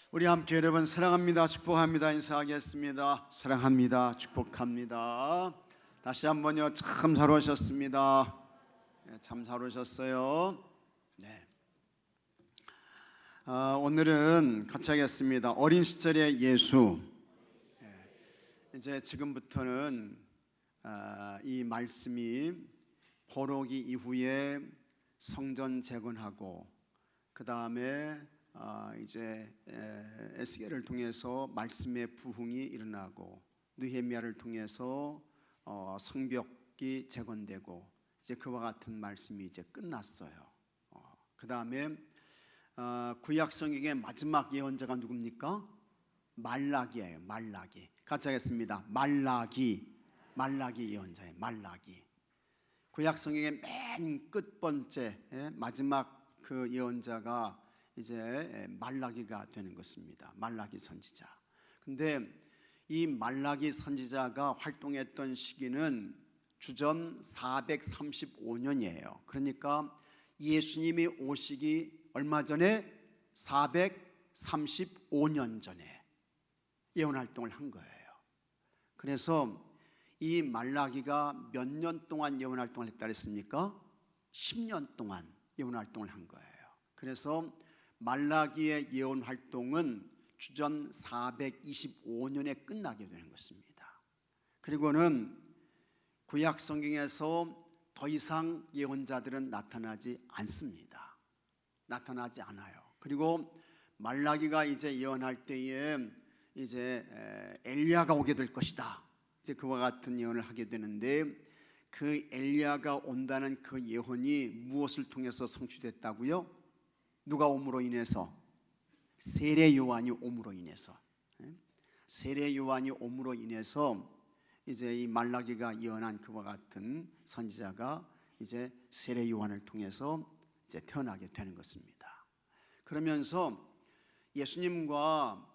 우리 함께 여러분 사랑합니다, 축복합니다 인사하겠습니다. 사랑합니다, 축복합니다. 다시 한번요. 참 잘 오셨습니다. 참 잘 오셨어요. 네. 오늘은 같이 하겠습니다. 어린 시절의 예수. 이제 지금부터는 이 말씀이 포로기 이후에 성전 재건하고 그 다음에 이제 에스겔을 통해서 말씀의 부흥이 일어나고 느헤미야를 통해서 성벽이 재건되고 이제 그와 같은 말씀이 이제 끝났어요. 그 다음에 구약 성경의 마지막 예언자가 누굽니까? 말라기예요. 말라기. 같이 하겠습니다. 말라기 예언자예요. 말라기. 구약 성경의 맨 끝 번째 마지막 그 예언자가 이제 말라기가 되는 것입니다. 말라기 선지자. 근데 이 말라기 선지자가 활동했던 시기는 주전 435년이에요. 그러니까 예수님이 오시기 얼마 전에 435년 전에 예언 활동을 한 거예요. 그래서 이 말라기가 몇 년 동안 예언 활동을 했다 그랬습니까? 10년 동안 예언 활동을 한 거예요. 그래서 말라기의 예언 활동은 주전 425년에 끝나게 되는 것입니다. 그리고는 구약 성경에서 더 이상 예언자들은 나타나지 않습니다. 나타나지 않아요. 그리고 말라기가 이제 예언할 때에 이제 엘리야가 오게 될 것이다. 이제 그와 같은 예언을 하게 되는데 그 엘리야가 온다는 그 예언이 무엇을 통해서 성취됐다고요? 누가 옴으로 인해서? 세례 요한이 옴으로 인해서. 세례 요한이 옴으로 인해서 이제 이 말라기가 예언한 그와 같은 선지자가 이제 세례 요한을 통해서 이제 태어나게 되는 것입니다. 그러면서 예수님과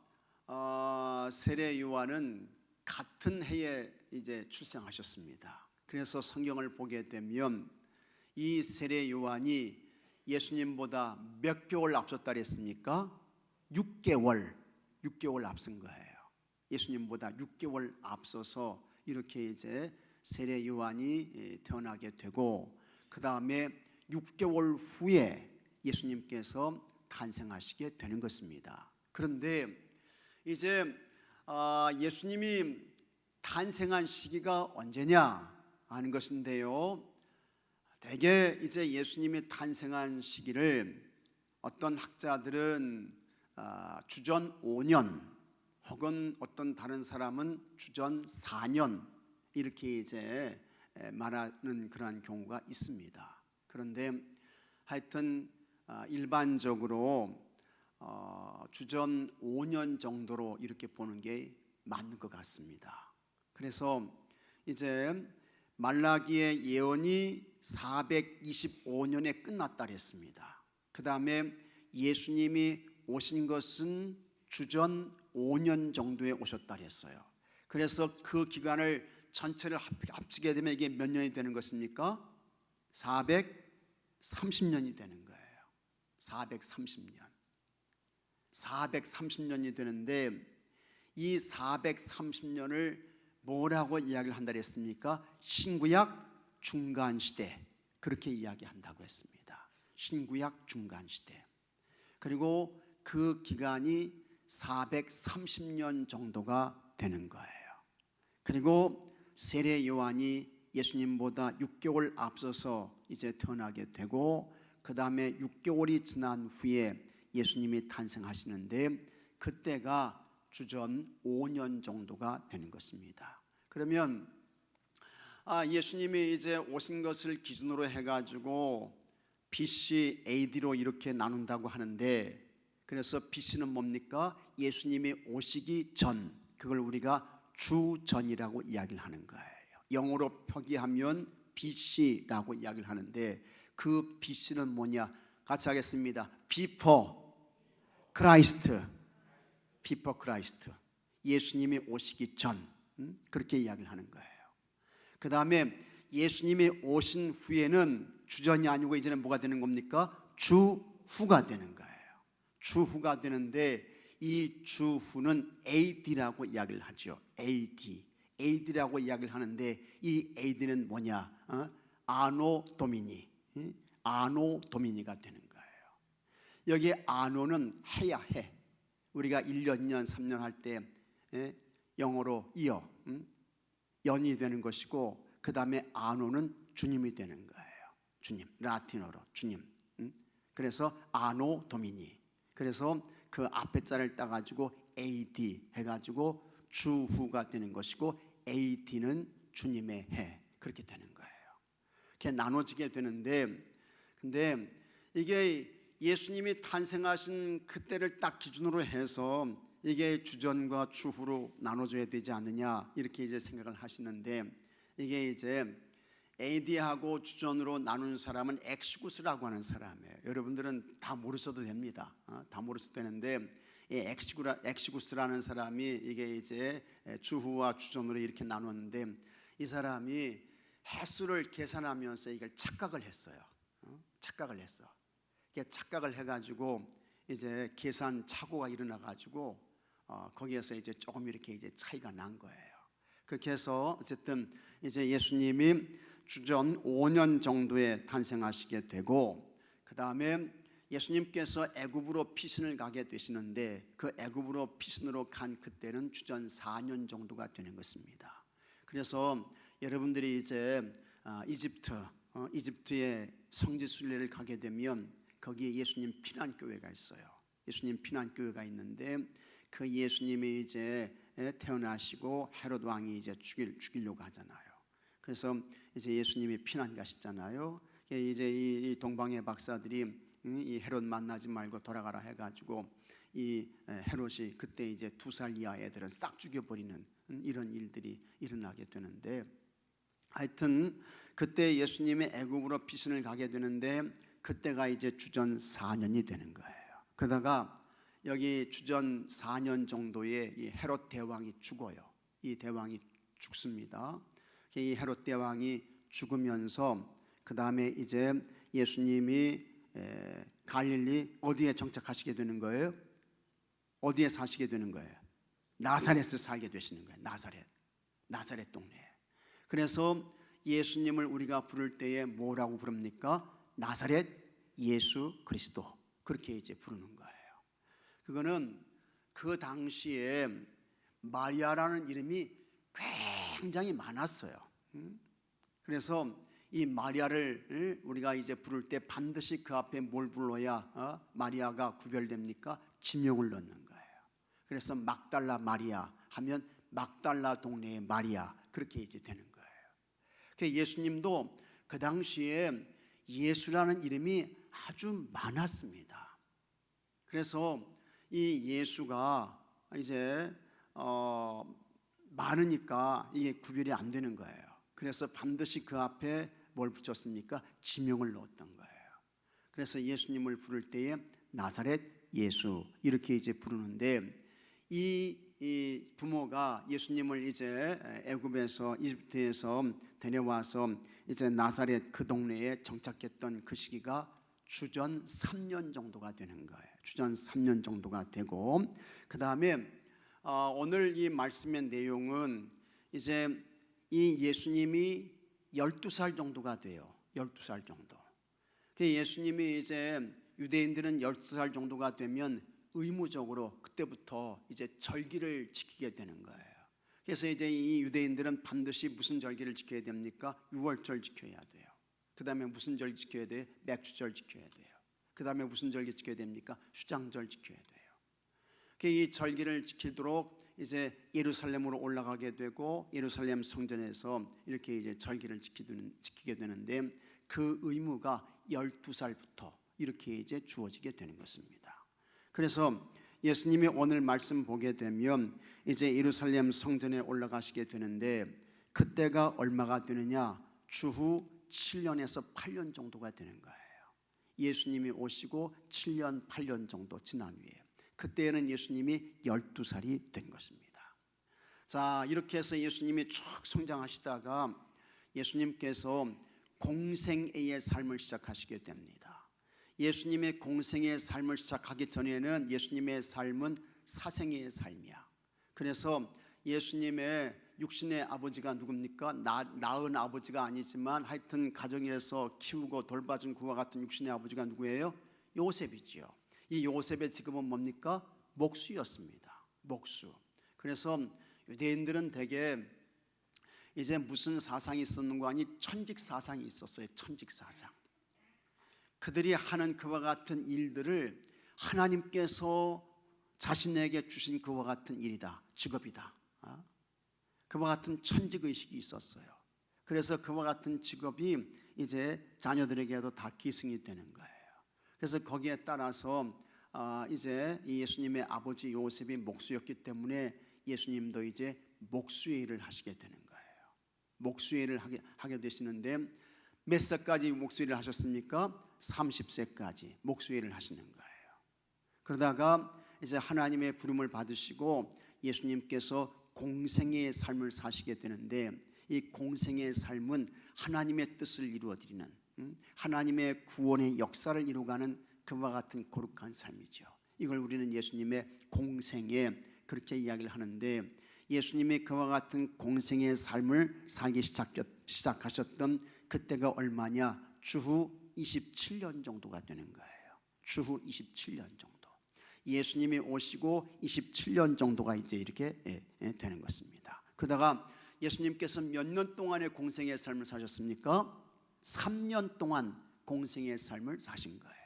세례 요한은 같은 해에 이제 출생하셨습니다. 그래서 성경을 보게 되면 이 세례 요한이 예수님보다 몇 개월 앞섰다 그랬습니까? 6개월 앞선 거예요. 예수님보다 6개월 앞서서 이렇게 이제 세례 요한이 태어나게 되고 그 다음에 6개월 후에 예수님께서 탄생하시게 되는 것입니다. 그런데 이제 예수님이 탄생한 시기가 언제냐 하는 것인데요. 대개 이제 예수님이 탄생한 시기를 어떤 학자들은 주전 5년 혹은 어떤 다른 사람은 주전 4년 이렇게 이제 말하는 그러한 경우가 있습니다. 그런데 하여튼 일반적으로 주전 5년 정도로 이렇게 보는 게 맞는 것 같습니다. 그래서 이제 말라기의 예언이 425년에 끝났다 했습니다. 그 다음에 예수님이 오신 것은 주전 5년 정도에 오셨다 했어요. 그래서 그 기간을 전체를 합치게 되면 이게 몇 년이 되는 것입니까? 430년이 되는 거예요. 430년이 되는데 이 430년을 뭐라고 이야기를 한다고 했습니까? 신구약 중간시대 그렇게 이야기한다고 했습니다. 신구약 중간시대. 그리고 그 기간이 430년 정도가 되는 거예요. 그리고 세례 요한이 예수님보다 6개월 앞서서 이제 태어나게 되고 그 다음에 6개월이 지난 후에 예수님이 탄생하시는데 그때가 주전 5년 정도가 되는 것입니다. 그러면 예수님이 이제 오신 것을 기준으로 해가지고 BC, AD로 이렇게 나눈다고 하는데 그래서 BC는 뭡니까? 예수님이 오시기 전, 그걸 우리가 주전이라고 이야기를 하는 거예요. 영어로 표기하면 BC라고 이야기를 하는데 그 BC는 뭐냐? 같이 하겠습니다. Before Christ. Before Christ. 예수님이 오시기 전 그렇게 이야기를 하는 거예요. 그 다음에 예수님이 오신 후에는 주전이 아니고 이제는 뭐가 되는 겁니까? 주후가 되는 거예요. 주후가 되는데 이 주후는 AD라고 이야기를 하죠. AD라고 이야기를 하는데 이 AD는 뭐냐? 아노 도미니, 아노 도미니가 되는 거예요. 여기 아노는 해야 해. 우리가 1년, 2년, 3년 할 때 영어로 이어 연이 되는 것이고, 그 다음에 아노는 주님이 되는 거예요. 주님, 라틴어로 주님. 그래서 아노 도미니. 그래서 그 앞에 자를 따가지고 AD 해가지고 주후가 되는 것이고, AD는 주님의 해, 그렇게 되는 거예요. 이렇게 나눠지게 되는데, 근데 이게 예수님이 탄생하신 그때를 딱 기준으로 해서 이게 주전과 주후로 나눠져야 되지 않느냐, 이렇게 이제 생각을 하시는데, 이게 이제 AD하고 주전으로 나누는 사람은 엑시구스라고 하는 사람이에요. 여러분들은 다 모르셔도 됩니다. 다 모르셔도 되는데, 이 엑시구스라는 사람이 이게 이제 주후와 주전으로 이렇게 나눴는데, 이 사람이 횟수를 계산하면서 이걸 착각을 했어요. 착각을 했어. 착각을 해가지고 이제 계산 착오가 일어나가지고 거기에서 이제 조금 이렇게 이제 차이가 난 거예요. 그렇게 해서 어쨌든 이제 예수님이 주전 5년 정도에 탄생하시게 되고, 그 다음에 예수님께서 애굽으로 피신을 가게 되시는데, 그 애굽으로 피신으로 간 그때는 주전 4년 정도가 되는 것입니다. 그래서 여러분들이 이제 이집트의 성지 순례를 가게 되면 거기에 예수님 피난교회가 있어요. 예수님 피난교회가 있는데, 그 예수님이 이제 태어나시고 헤롯 왕이 이제 죽이려고 하잖아요. 그래서 이제 예수님이 피난 가시잖아요. 이제 이 동방의 박사들이 이 헤롯 만나지 말고 돌아가라 해가지고 이 헤롯이 그때 이제 2살 이하 애들은 싹 죽여버리는 이런 일들이 일어나게 되는데, 하여튼 그때 예수님이 애굽으로 피신을 가게 되는데, 그때가 이제 주전 4년이 되는 거예요. 그러다가 여기 주전 4년 정도에 이 헤롯 대왕이 죽어요. 이 대왕이 죽습니다. 이 헤롯 대왕이 죽으면서 그 다음에 이제 예수님이 갈릴리 어디에 정착하시게 되는 거예요? 어디에 사시게 되는 거예요? 나사렛에 살게 되시는 거예요. 나사렛 동네에. 그래서 예수님을 우리가 부를 때에 뭐라고 부릅니까? 나사렛 예수 그리스도, 그렇게 이제 부르는 거예요. 그거는 그 당시에 마리아라는 이름이 굉장히 많았어요. 그래서 이 마리아를 우리가 이제 부를 때 반드시 그 앞에 뭘 불러야 마리아가 구별됩니까? 지명을 넣는 거예요. 그래서 막달라 마리아 하면 막달라 동네의 마리아, 그렇게 이제 되는 거예요. 예수님도 그 당시에 예수라는 이름이 아주 많았습니다. 그래서 이 예수가 이제 많으니까 이게 구별이 안 되는 거예요. 그래서 반드시 그 앞에 뭘 붙였습니까? 지명을 넣었던 거예요. 그래서 예수님을 부를 때에 나사렛 예수, 이렇게 이제 부르는데, 이 부모가 예수님을 이제 애굽에서 이집트에서 데려와서 이제 나사렛 그 동네에 정착했던 그 시기가 주전 3년 정도가 되는 거예요. 주전 3년 정도가 되고, 그 다음에 오늘 이 말씀의 내용은 이제 이 예수님이 12살 정도가 돼요. 12살 정도. 예수님이 이제 유대인들은 12살 정도가 되면 의무적으로 그때부터 이제 절기를 지키게 되는 거예요. 그래서 이제 이 유대인들은 반드시 무슨 절기를 지켜야 됩니까? 유월절 지켜야 돼요. 그 다음에 무슨 절 지켜야 돼요? 맥주절 지켜야 돼요. 그 다음에 무슨 절기 지켜야 됩니까? 수장절 지켜야 돼요. 이 절기를 지키도록 이제 예루살렘으로 올라가게 되고, 예루살렘 성전에서 이렇게 이제 절기를 지키게 되는데, 그 의무가 12살부터 이렇게 이제 주어지게 되는 것입니다. 그래서 예수님이 오늘 말씀 보게 되면 이제 예루살렘 성전에 올라가시게 되는데, 그때가 얼마가 되느냐? 주후 7년에서 8년 정도가 되는 거예요. 예수님이 오시고 7년 8년 정도 지난 후에 그때는 예수님이 12살이 된 것입니다. 자, 이렇게 해서 예수님이 쭉 성장하시다가 예수님께서 공생애의 삶을 시작하시게 됩니다. 예수님의 공생의 삶을 시작하기 전에는 예수님의 삶은 사생의 삶이야. 그래서 예수님의 육신의 아버지가 누굽니까? 낳은 아버지가 아니지만 하여튼 가정에서 키우고 돌봐준 그와 같은 육신의 아버지가 누구예요? 요셉이지요. 이 요셉의 직업은 뭡니까? 목수였습니다. 목수. 그래서 유대인들은 대개 이제 무슨 사상이 있었는 거 아니? 천직 사상이 있었어요. 천직 사상. 그들이 하는 그와 같은 일들을 하나님께서 자신에게 주신 그와 같은 일이다, 직업이다. 그와 같은 천직의식이 있었어요. 그래서 그와 같은 직업이 이제 자녀들에게도 다 기승이 되는 거예요. 그래서 거기에 따라서 이제 예수님의 아버지 요셉이 목수였기 때문에 예수님도 이제 목수의 일을 하시게 되는 거예요. 목수의 일을 하게 되시는데 몇 세까지 목수의 일을 하셨습니까? 30세까지 목수의 일을 하시는 거예요. 그러다가 이제 하나님의 부름을 받으시고 예수님께서 공생의 삶을 사시게 되는데 이 공생의 삶은 하나님의 뜻을 이루어드리는 하나님의 구원의 역사를 이루어가는 그와 같은 거룩한 삶이죠. 이걸 우리는 예수님의 공생에 그렇게 이야기를 하는데 예수님이 그와 같은 공생의 삶을 살기 시작하셨던 그때가 얼마냐? 주후 27년 정도가 되는 거예요. 주후 27년 정도. 예수님이 오시고 27년 정도가 이제 이렇게 되는 것입니다. 그러다가 예수님께서 몇 년 동안의 공생의 삶을 사셨습니까? 3년 동안 공생의 삶을 사신 거예요.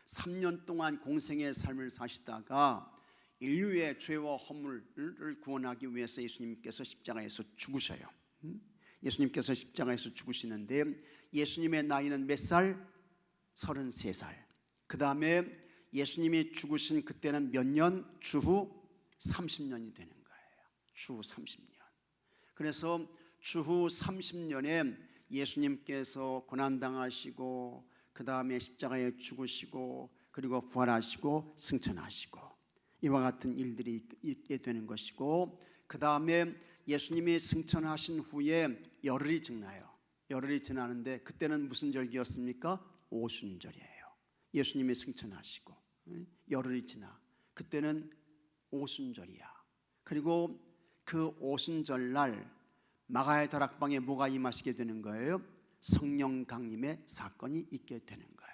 3년 동안 공생의 삶을 사시다가 인류의 죄와 허물을 구원하기 위해서 예수님께서 십자가에서 죽으셔요. 예수님께서 십자가에서 죽으시는데 예수님의 나이는 몇 살? 33살. 그 다음에 예수님이 죽으신 그때는 몇 년? 주후 30년이 되는 거예요. 주후 30년. 그래서 주후 30년에 예수님께서 고난당하시고 그 다음에 십자가에 죽으시고 그리고 부활하시고 승천하시고 이와 같은 일들이 있게 되는 것이고 그 다음에 예수님이 승천하신 후에 열흘이 지나요. 열흘이 지나는데 그때는 무슨 절기였습니까? 오순절이에요. 예수님이 승천하시고 열흘이 지나 그때는 오순절이야. 그리고 그 오순절날 마가의 다락방에 뭐가 임하시게 되는 거예요? 성령 강림의 사건이 있게 되는 거예요.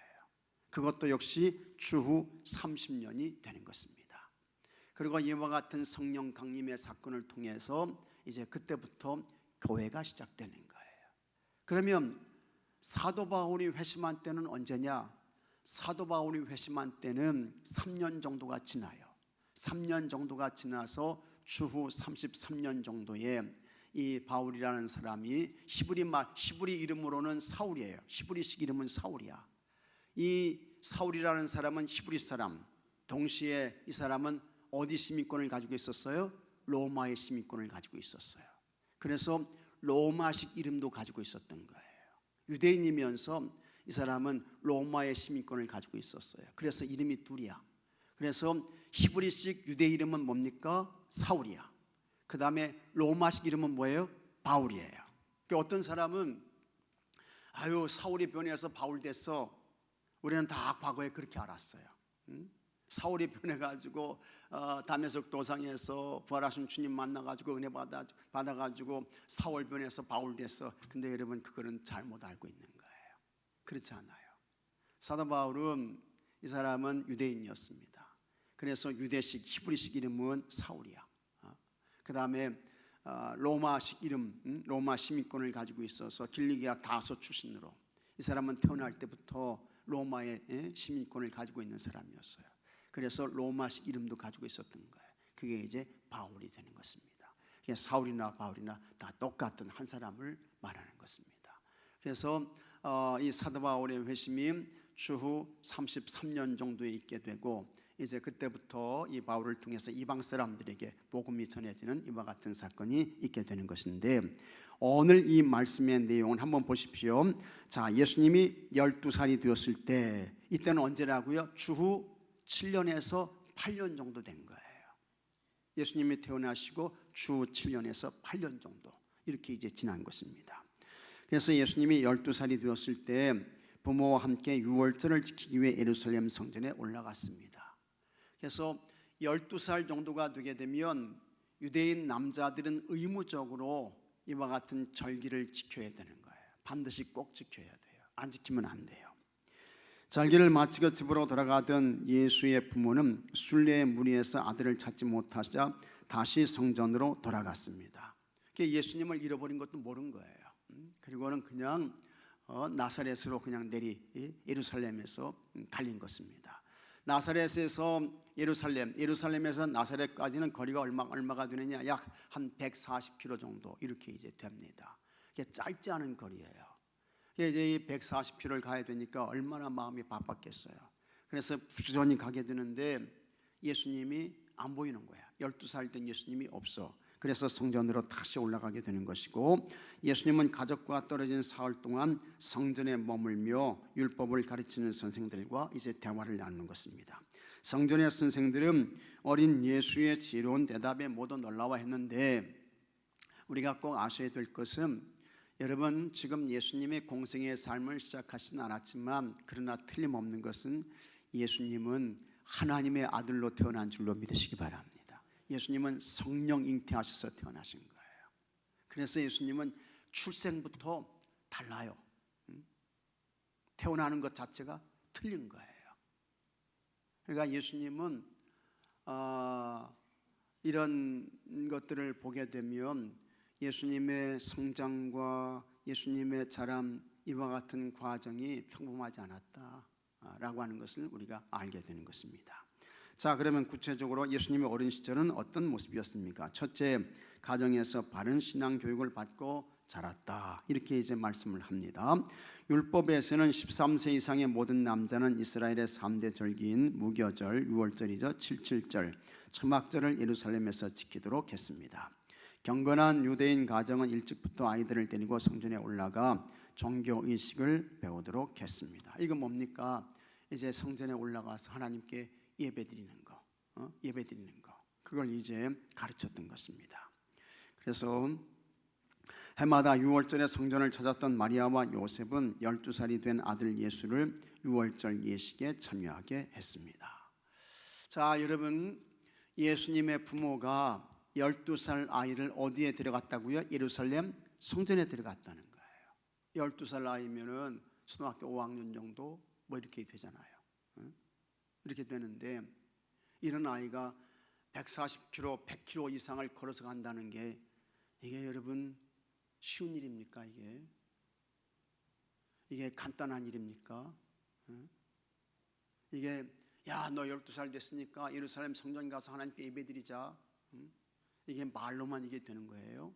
그것도 역시 주후 30년이 되는 것입니다. 그리고 이와 같은 성령 강림의 사건을 통해서 이제 그때부터 교회가 시작되는 거예요. 그러면 사도 바울이 회심한 때는 언제냐? 사도 바울이 회심한 때는 3년 정도가 지나요. 3년 정도가 지나서 주후 33년 정도에 이 바울이라는 사람이 히브리 이름으로는 사울이에요. 히브리식 이름은 사울이야. 이 사울이라는 사람은 히브리 사람. 동시에 이 사람은 어디 시민권을 가지고 있었어요? 로마의 시민권을 가지고 있었어요. 그래서 로마식 이름도 가지고 있었던 거예요. 유대인이면서 이 사람은 로마의 시민권을 가지고 있었어요. 그래서 이름이 둘이야. 그래서 히브리식 유대 이름은 뭡니까? 사울이야. 그 다음에 로마식 이름은 뭐예요? 바울이에요. 그러니까 어떤 사람은 아유 사울이 변해서 바울 됐어. 우리는 다 과거에 그렇게 알았어요. 사울이 변해가지고 다메섹 도상에서 부활하신 주님 만나가지고 은혜 받아가지고 사울 변해서 바울 됐어. 근데 여러분 그거는 잘못 알고 있는 거예요. 그렇지 않아요. 사도 바울은 이 사람은 유대인이었습니다. 그래서 유대식 히브리식 이름은 사울이야. 그 다음에 로마식 이름, 로마 시민권을 가지고 있어서 길리기아 다소 출신으로 이 사람은 태어날 때부터 로마의 시민권을 가지고 있는 사람이었어요. 그래서 로마식 이름도 가지고 있었던 거예요. 그게 이제 바울이 되는 것입니다. 그냥 사울이나 바울이나 다 똑같은 한 사람을 말하는 것입니다. 그래서 이 사도 바울의 회심이 주후 33년 정도에 있게 되고 이제 그때부터 이 바울을 통해서 이방 사람들에게 복음이 전해지는 이와 같은 사건이 있게 되는 것인데 오늘 이 말씀의 내용을 한번 보십시오. 자, 예수님이 12살이 되었을 때 이때는 언제라고요? 주후 7년에서 8년 정도 된 거예요. 예수님이 태어나시고 주 7년에서 8년 정도 이렇게 이제 지난 것입니다. 그래서 예수님이 12살이 되었을 때 부모와 함께 유월절을 지키기 위해 예루살렘 성전에 올라갔습니다. 그래서 12살 정도가 되게 되면 유대인 남자들은 의무적으로 이와 같은 절기를 지켜야 되는 거예요. 반드시 꼭 지켜야 돼요. 안 지키면 안 돼요. 절기를 마치고 집으로 돌아가던 예수의 부모는 순례의 무리에서 아들을 찾지 못하자 다시 성전으로 돌아갔습니다. 예수님을 잃어버린 것도 모른 거예요. 그리고는 그냥 나사렛으로 그냥 예루살렘에서 달린 것입니다. 나사렛에서 예루살렘에서 나사렛까지는 거리가 얼마가 되느냐? 약 한 140km 정도 이렇게 이제 됩니다. 이게 짧지 않은 거리예요. 이제 이 140km를 가야 되니까 얼마나 마음이 바빴겠어요. 그래서 부지런히 가게 되는데 예수님이 안 보이는 거야. 12살 된 예수님이 없어. 그래서 성전으로 다시 올라가게 되는 것이고, 예수님은 가족과 떨어진 사흘 동안 성전에 머물며 율법을 가르치는 선생들과 이제 대화를 나누는 것입니다. 성전의 선생들은 어린 예수의 지혜로운 대답에 모두 놀라워했는데, 우리가 꼭 아셔야 될 것은, 여러분 지금 예수님의 공생의 삶을 시작하지는 않았지만 그러나 틀림없는 것은 예수님은 하나님의 아들로 태어난 줄로 믿으시기 바랍니다. 예수님은 성령 잉태하셔서 태어나신 거예요. 그래서 예수님은 출생부터 달라요. 태어나는 것 자체가 틀린 거예요. 그러니까 예수님은 이런 것들을 보게 되면 예수님의 성장과 예수님의 자람, 이와 같은 과정이 평범하지 않았다라고 하는 것을 우리가 알게 되는 것입니다. 자, 그러면 구체적으로 예수님의 어린 시절은 어떤 모습이었습니까? 첫째, 가정에서 바른 신앙 교육을 받고 자랐다, 이렇게 이제 말씀을 합니다. 율법에서는 13세 이상의 모든 남자는 이스라엘의 3대 절기인 무교절, 유월절이죠, 77절, 초막절을 예루살렘에서 지키도록 했습니다. 경건한 유대인 가정은 일찍부터 아이들을 데리고 성전에 올라가 종교의식을 배우도록 했습니다. 이건 뭡니까? 이제 성전에 올라가서 하나님께 예배드리는 거, 예배드리는 거, 그걸 이제 가르쳤던 것입니다. 그래서 해마다 유월절에 성전을 찾았던 마리아와 요셉은 12살이 된 아들 예수를 유월절 예식에 참여하게 했습니다. 자, 여러분, 예수님의 부모가 12살 아이를 어디에 데려갔다고요? 예루살렘 성전에 데려갔다는 거예요. 12살 아이면은 초등학교 5학년 정도 뭐 이렇게 되잖아요. 이렇게 되는데 이런 아이가 140km, 100km 이상을 걸어서 간다는 게 이게 여러분 쉬운 일입니까? 이게 간단한 일입니까? 이게 야, 너 12살 됐으니까 예루살렘 성전 가서 하나님께 예배드리자, 이게 말로만 이게 되는 거예요?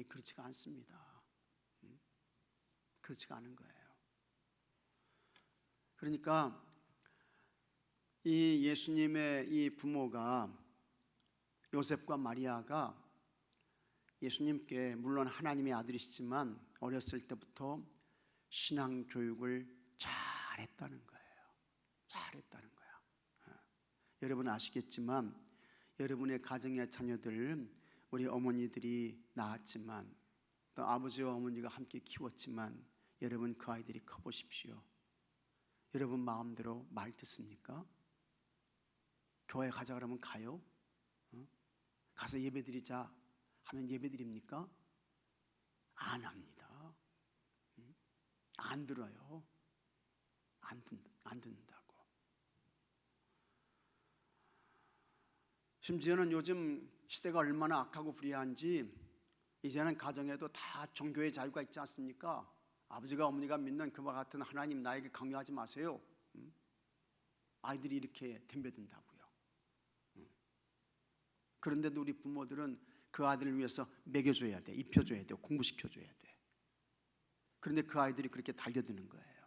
그렇지가 않습니다. 그렇지가 않은 거예요. 그러니까 이 예수님의 이 부모가, 요셉과 마리아가 예수님께 물론 하나님의 아들이시지만 어렸을 때부터 신앙 교육을 잘했다는 거예요. 잘했다는 거야. 여러분 아시겠지만 여러분의 가정의 자녀들, 우리 어머니들이 낳았지만 또 아버지와 어머니가 함께 키웠지만 여러분 그 아이들이 커보십시오. 여러분 마음대로 말 듣습니까? 교회 가자 그러면 가요? 가서 예배드리자 하면 예배드립니까? 안 합니다. 안 들어요. 안 듣는다고. 심지어는 요즘 시대가 얼마나 악하고 불의한지 이제는 가정에도 다 종교의 자유가 있지 않습니까? 아버지가 어머니가 믿는 그와 같은 하나님 나에게 강요하지 마세요. 아이들이 이렇게 덤벼든다고요. 그런데도 우리 부모들은 그 아들을 위해서 먹여줘야 돼, 입혀줘야 돼, 공부시켜줘야 돼. 그런데 그 아이들이 그렇게 달려드는 거예요.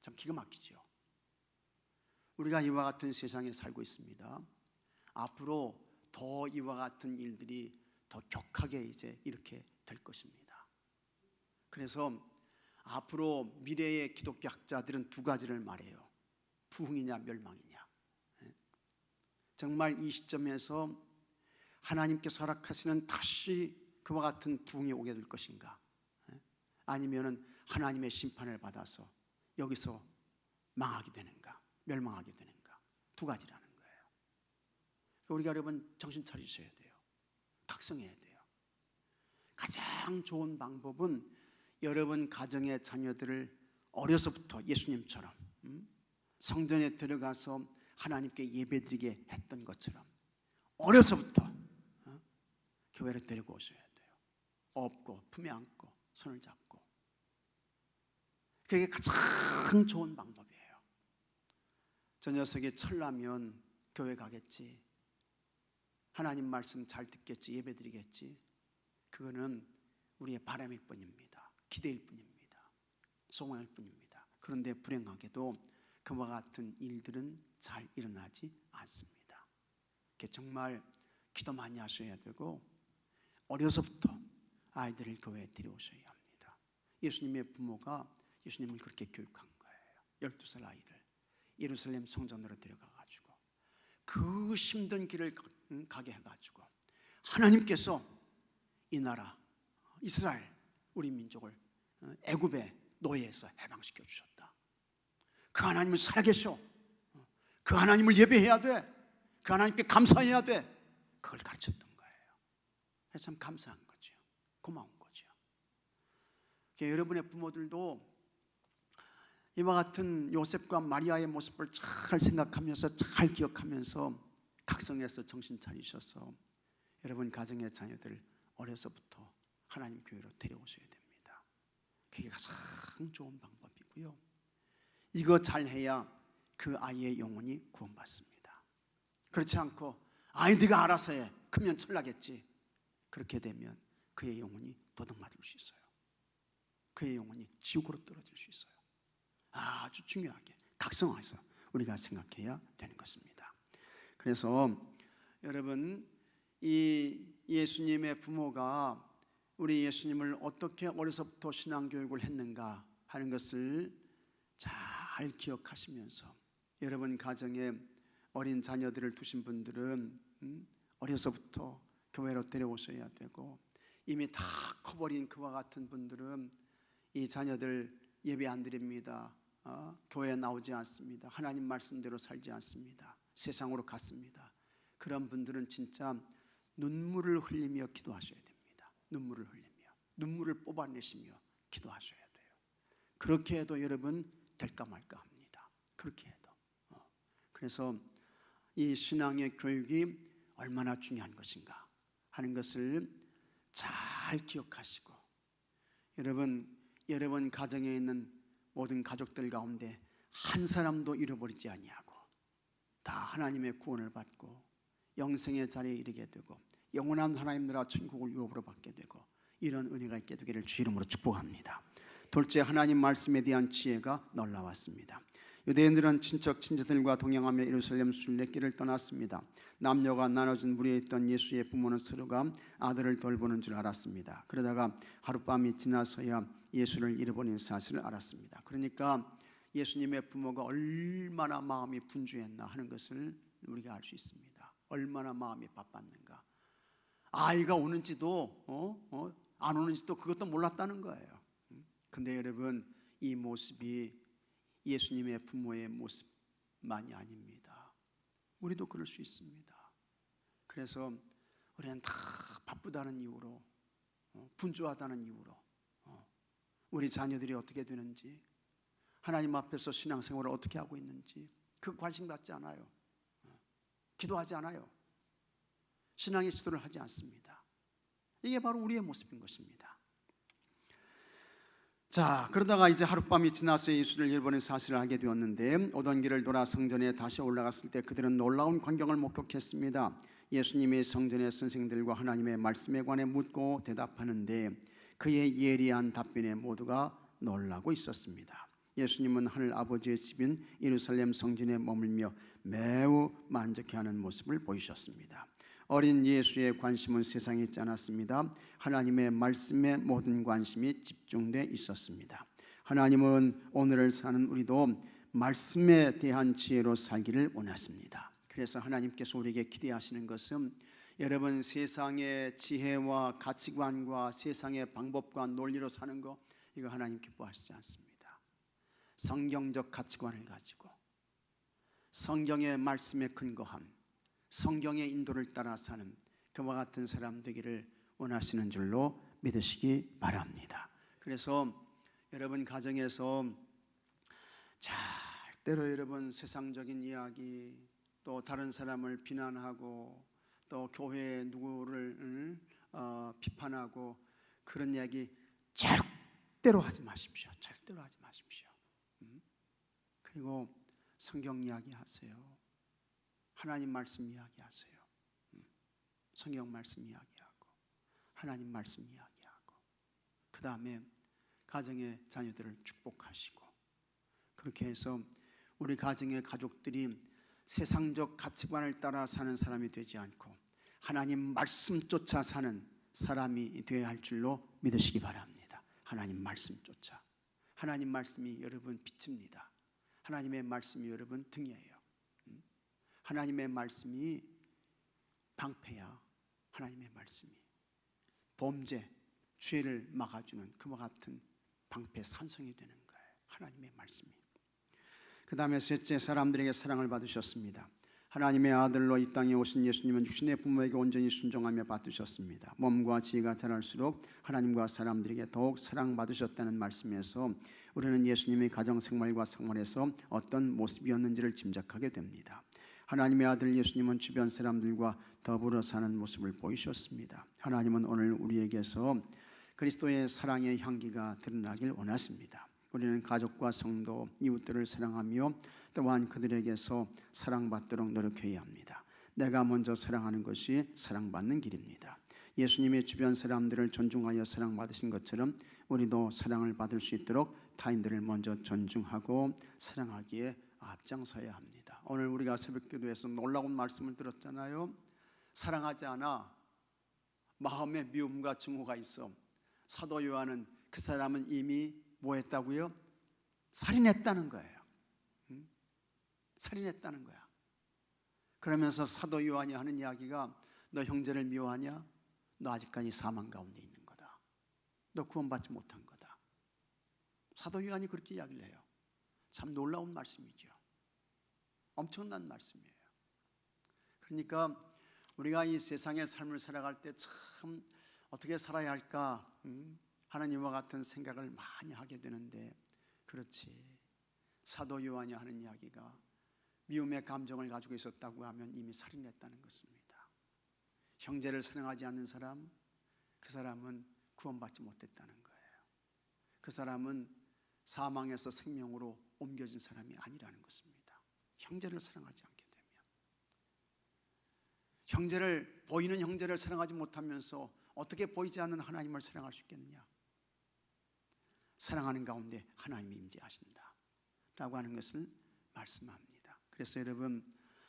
참 기가 막히죠. 우리가 이와 같은 세상에 살고 있습니다. 앞으로 더 이와 같은 일들이 더 격하게 이제 이렇게 될 것입니다. 그래서 앞으로 미래의 기독교 학자들은 두 가지를 말해요. 부흥이냐 멸망이냐. 정말 이 시점에서 하나님께서 허락하시는 다시 그와 같은 부흥이 오게 될 것인가, 아니면은 하나님의 심판을 받아서 여기서 망하게 되는가, 멸망하게 되는가, 두 가지라는 거예요. 우리가 여러분 정신 차리셔야 돼요. 각성해야 돼요. 가장 좋은 방법은 여러분 가정의 자녀들을 어려서부터 예수님처럼 성전에 들어가서 하나님께 예배드리게 했던 것처럼 어려서부터 교회를 데리고 오셔야 돼요. 업고 품에 안고 손을 잡고. 그게 가장 좋은 방법이에요. 저 녀석이 철나면 교회 가겠지, 하나님 말씀 잘 듣겠지, 예배드리겠지. 그거는 우리의 바람일 뿐입니다. 기대일 뿐입니다. 소망일 뿐입니다. 그런데 불행하게도 그와 같은 일들은 잘 일어나지 않습니다. 정말 기도 많이 하셔야 되고 어려서부터 아이들을 교회에 데려오셔야 합니다. 예수님의 부모가 예수님을 그렇게 교육한 거예요. 12살 아이를 예루살렘 성전으로 데려가가지고 그 힘든 길을 가게 해가지고 하나님께서 이 나라 이스라엘 우리 민족을 애굽의 노예에서 해방시켜 주셨다. 그 하나님을 살아계셔. 그 하나님을 예배해야 돼. 그 하나님께 감사해야 돼. 그걸 가르쳤던 거예요. 그래서 참 감사한 거죠. 고마운 거죠. 여러분의 부모들도 이와 같은 요셉과 마리아의 모습을 잘 생각하면서 잘 기억하면서 각성해서 정신 차리셔서 여러분 가정의 자녀들 어려서부터 하나님 교회로 데려오셔야 됩니다. 그게 가장 좋은 방법이고요. 이거 잘해야 그 아이의 영혼이 구원받습니다. 그렇지 않고 네가 알아서 해, 크면 철나겠지. 그렇게 되면 그의 영혼이 도둑맞을 수 있어요. 그의 영혼이 지옥으로 떨어질 수 있어요. 아주 중요하게 각성해서 우리가 생각해야 되는 것입니다. 그래서 여러분 이 예수님의 부모가 우리 예수님을 어떻게 어려서부터 신앙교육을 했는가 하는 것을 잘 기억하시면서 여러분 가정에 어린 자녀들을 두신 분들은 어려서부터 교회로 데려오셔야 되고 이미 다 커버린 그와 같은 분들은 이 자녀들 예배 안 드립니다. 교회에 나오지 않습니다. 하나님 말씀대로 살지 않습니다. 세상으로 갔습니다. 그런 분들은 진짜 눈물을 흘리며 기도하셔야 됩니다. 눈물을 흘리며 눈물을 뽑아내시며 기도하셔야 돼요. 그렇게 해도 여러분 될까 말까 합니다. 그렇게 해도. 그래서 이 신앙의 교육이 얼마나 중요한 것인가 하는 것을 잘 기억하시고 여러분 가정에 있는 모든 가족들 가운데 한 사람도 잃어버리지 아니하고 다 하나님의 구원을 받고 영생의 자리에 이르게 되고 영원한 하나님 나라 천국을 유업으로 받게 되고 이런 은혜가 있게 되기를 주 이름으로 축복합니다. 둘째, 하나님 말씀에 대한 지혜가 놀라웠습니다. 유대인들은 친척 친지들과 동행하며 예루살렘 순례길을 떠났습니다. 남녀가 나눠진 무리에 있던 예수의 부모는 서로가 아들을 돌보는 줄 알았습니다. 그러다가 하룻밤이 지나서야 예수를 잃어버린 사실을 알았습니다. 그러니까 예수님의 부모가 얼마나 마음이 분주했나 하는 것을 우리가 알 수 있습니다. 얼마나 마음이 바빴는가. 아이가 오는지도 안 오는지도 그것도 몰랐다는 거예요. 근데 여러분 이 모습이 예수님의 부모의 모습만이 아닙니다. 우리도 그럴 수 있습니다. 그래서 우리는 다 바쁘다는 이유로 분주하다는 이유로 우리 자녀들이 어떻게 되는지 하나님 앞에서 신앙생활을 어떻게 하고 있는지 그 관심 갖지 않아요. 기도하지 않아요. 신앙의 지도를 하지 않습니다. 이게 바로 우리의 모습인 것입니다. 자, 그러다가 이제 하룻밤이 지나서 예수를 잃어버린 사실을 알게 되었는데 오던 길을 돌아 성전에 다시 올라갔을 때 그들은 놀라운 광경을 목격했습니다. 예수님이 성전의 선생들과 하나님의 말씀에 관해 묻고 대답하는데 그의 예리한 답변에 모두가 놀라고 있었습니다. 예수님은 하늘 아버지의 집인 예루살렘 성전에 머물며 매우 만족해하는 모습을 보이셨습니다. 어린 예수의 관심은 세상에 있지 않았습니다. 하나님의 말씀에 모든 관심이 집중돼 있었습니다. 하나님은 오늘을 사는 우리도 말씀에 대한 지혜로 살기를 원하십니다. 그래서 하나님께서 우리에게 기대하시는 것은 여러분 세상의 지혜와 가치관과 세상의 방법과 논리로 사는 거 이거 하나님 기뻐하시지 않습니다. 성경적 가치관을 가지고 성경의 말씀에 근거한 성경의 인도를 따라 사는 그와 같은 사람 되기를 원하시는 줄로 믿으시기 바랍니다. 그래서 여러분 가정에서 절대로 여러분 세상적인 이야기, 또 다른 사람을 비난하고 또 교회 누구를 비판하고 그런 이야기 절대로 하지 마십시오. 절대로 하지 마십시오. 그리고 성경 이야기하세요. 하나님 말씀 이야기하세요. 성경 말씀 이야기하고 하나님 말씀 이야기하고 그 다음에 가정의 자녀들을 축복하시고, 그렇게 해서 우리 가정의 가족들이 세상적 가치관을 따라 사는 사람이 되지 않고 하나님 말씀조차 사는 사람이 되어야 할 줄로 믿으시기 바랍니다. 하나님 말씀조차. 하나님 말씀이 여러분 빛입니다. 하나님의 말씀이 여러분 등이에요. 하나님의 말씀이 방패야. 하나님의 말씀이 범죄, 죄를 막아주는 그와 같은 방패 산성이 되는 거예요. 하나님의 말씀이. 그 다음에 셋째, 사람들에게 사랑을 받으셨습니다. 하나님의 아들로 이 땅에 오신 예수님은 육신의 부모에게 온전히 순종하며 받으셨습니다. 몸과 지혜가 자랄수록 하나님과 사람들에게 더욱 사랑받으셨다는 말씀에서 우리는 예수님의 가정생활과 생활에서 어떤 모습이었는지를 짐작하게 됩니다. 하나님의 아들 예수님은 주변 사람들과 더불어 사는 모습을 보이셨습니다. 하나님은 오늘 우리에게서 그리스도의 사랑의 향기가 드러나길 원하십니다. 우리는 가족과 성도, 이웃들을 사랑하며 또한 그들에게서 사랑받도록 노력해야 합니다. 내가 먼저 사랑하는 것이 사랑받는 길입니다. 예수님의 주변 사람들을 존중하여 사랑받으신 것처럼 우리도 사랑을 받을 수 있도록 타인들을 먼저 존중하고 사랑하기에 앞장서야 합니다. 오늘 우리가 새벽기도에서 놀라운 말씀을 들었잖아요. 사랑하지 않아 마음에 미움과 증오가 있어. 사도 요한은 그 사람은 이미 뭐 했다고요? 살인했다는 거예요. 살인했다는 거야. 그러면서 사도 요한이 하는 이야기가 너 형제를 미워하냐? 너 아직까지 사망 가운데 있는 거다. 너 구원받지 못한 거다. 사도 요한이 그렇게 이야기를 해요. 참 놀라운 말씀이죠. 엄청난 말씀이에요. 그러니까 우리가 이 세상의 삶을 살아갈 때 참 어떻게 살아야 할까 하나님과 같은 생각을 많이 하게 되는데, 그렇지, 사도 요한이 하는 이야기가 미움의 감정을 가지고 있었다고 하면 이미 살인했다는 것입니다. 형제를 사랑하지 않는 사람, 그 사람은 구원받지 못했다는 거예요. 그 사람은 사망에서 생명으로 옮겨진 사람이 아니라는 것입니다. 형제를 사랑하지 않게 되면, 보이는 형제를 사랑하지 못하면서 어떻게 보이지 않는 하나님을 사랑할 수 있겠느냐? 사랑하는 가운데 하나님이 임재하신다 라고 하는 것을 말씀합니다. 그래서 여러분,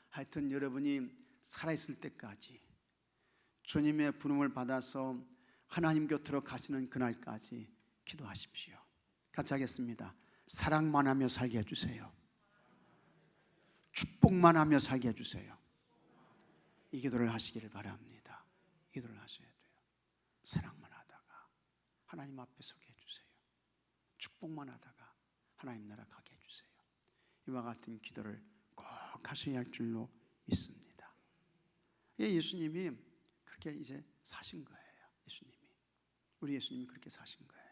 하여튼 여러분이 살아있을 때까지 주님의 부름을 받아서 하나님 곁으로 가시는 그날까지 기도하십시오. 같이 하겠습니다. 사랑만 하며 살게 해주세요. 축복만 하며 살게 해주세요. 이 기도를 하시기를 바랍니다. 이 기도를 하셔야 돼요. 사랑만 하다가 하나님 앞에 서게 해주세요. 축복만 하다가 하나님 나라 가게 해주세요. 이와 같은 기도를 꼭 하셔야 할 줄로 믿습니다. 예수님이 그렇게 이제 사신 거예요. 우리 예수님이 그렇게 사신 거예요.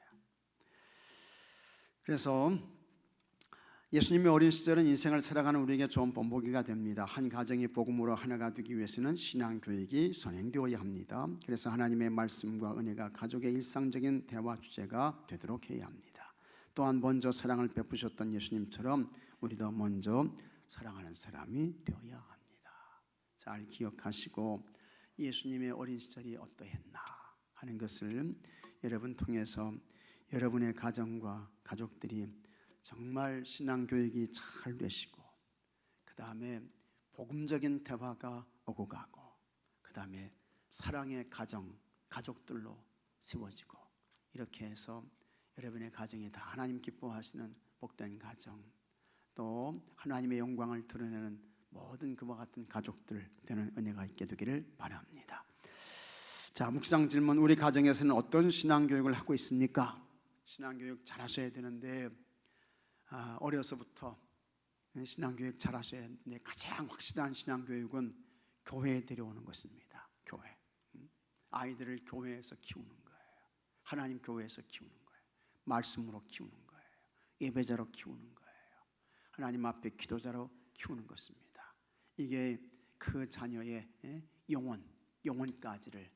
그래서 예수님의 어린 시절은 인생을 살아가는 우리에게 좋은 본보기가 됩니다. 한 가정이 복음으로 하나가 되기 위해서는 신앙교육이 선행되어야 합니다. 그래서 하나님의 말씀과 은혜가 가족의 일상적인 대화 주제가 되도록 해야 합니다. 또한 먼저 사랑을 베푸셨던 예수님처럼 우리도 먼저 사랑하는 사람이 되어야 합니다. 잘 기억하시고 예수님의 어린 시절이 어떠했나 하는 것을 여러분 통해서 여러분의 가정과 가족들이 정말 신앙교육이 잘 되시고, 그 다음에 복음적인 대화가 오고 가고, 그 다음에 사랑의 가정, 가족들로 세워지고, 이렇게 해서 여러분의 가정이 다 하나님 기뻐하시는 복된 가정, 또 하나님의 영광을 드러내는 모든 그와 같은 가족들 되는 은혜가 있게 되기를 바랍니다. 자, 묵상 질문. 우리 가정에서는 어떤 신앙교육을 하고 있습니까? 신앙교육 잘 하셔야 되는데 어려서부터 신앙교육 잘 하셔야 되는데 가장 확실한 신앙교육은 교회에 데려오는 것입니다. 교회. 아이들을 교회에서 키우는 거예요. 하나님 교회에서 키우는 거예요. 말씀으로 키우는 거예요. 예배자로 키우는 거예요. 하나님 앞에 기도자로 키우는 것입니다. 이게 그 자녀의 영혼까지를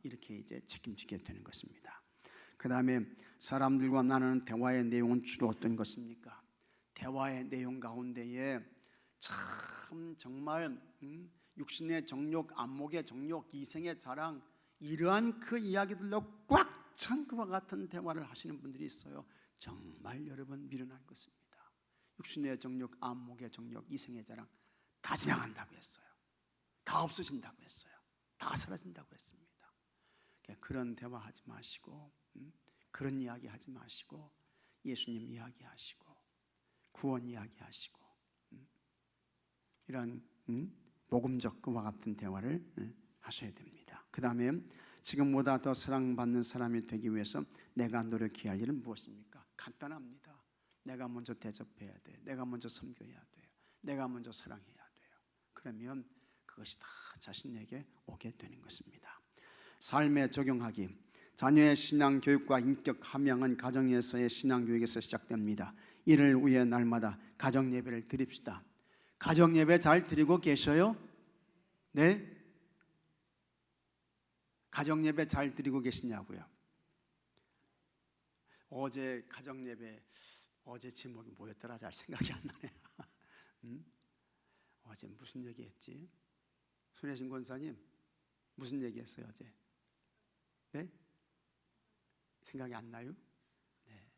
이렇게 이제 책임지게 되는 것입니다. 그 다음에 사람들과 나누는 대화의 내용은 주로 어떤 것입니까? 대화의 내용 가운데에 참 정말 육신의 정욕, 안목의 정욕, 이생의 자랑, 이러한 그 이야기들로 꽉 찬 그와 같은 대화를 하시는 분들이 있어요. 정말 여러분 미련한 것입니다. 육신의 정욕, 안목의 정욕, 이생의 자랑 다 지나간다고 했어요. 다 없어진다고 했어요. 다 사라진다고 했습니다. 그런 대화하지 마시고 그런 이야기 하지 마시고 예수님 이야기하시고 구원 이야기하시고 이런 복음적 그와 같은 대화를 하셔야 됩니다. 그 다음에 지금보다 더 사랑받는 사람이 되기 위해서 내가 노력해야 할 일은 무엇입니까? 간단합니다. 내가 먼저 대접해야 돼요. 내가 먼저 섬겨야 돼요. 내가 먼저 사랑해야 돼요. 그러면 그것이 다 자신에게 오게 되는 것입니다. 삶에 적용하기. 자녀의 신앙 교육과 인격 함양은 가정에서의 신앙 교육에서 시작됩니다. 이를 위해 날마다 가정 예배를 드립시다. 가정 예배 잘 드리고 계셔요? 네? 가정 예배 잘 드리고 계시냐고요? 어제 가정 예배 어제 제목이 뭐였더라? 잘 생각이 안 나네. 어제 무슨 얘기했지? 손혜신 권사님 무슨 얘기했어요 어제? 네? 생각이 안 나요? 네.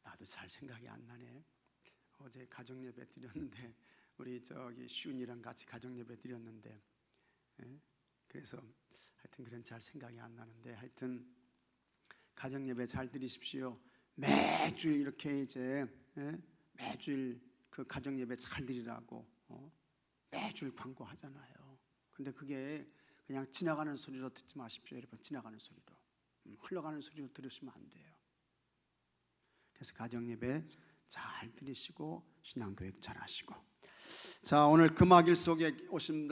나도 잘 생각이 안 나네. 어제 가정 예배 드렸는데 우리 저기 시훈이랑 같이 가정 예배 드렸는데 그래서 하여튼 그런 잘 생각이 안 나는데 하여튼 가정 예배 잘 드리십시오. 매주일 이렇게 이제 매주일 그 가정 예배 잘 드리라고 매주일 광고하잖아요. 근데 그게 그냥 지나가는 소리로 듣지 마십시오, 여러분. 지나가는 소리로 흘러가는 소리로 들으시면 안 돼요. 그래서 가정 예배 잘 드리시고 신앙 교육 잘 하시고. 자, 오늘 금화길 속에 오신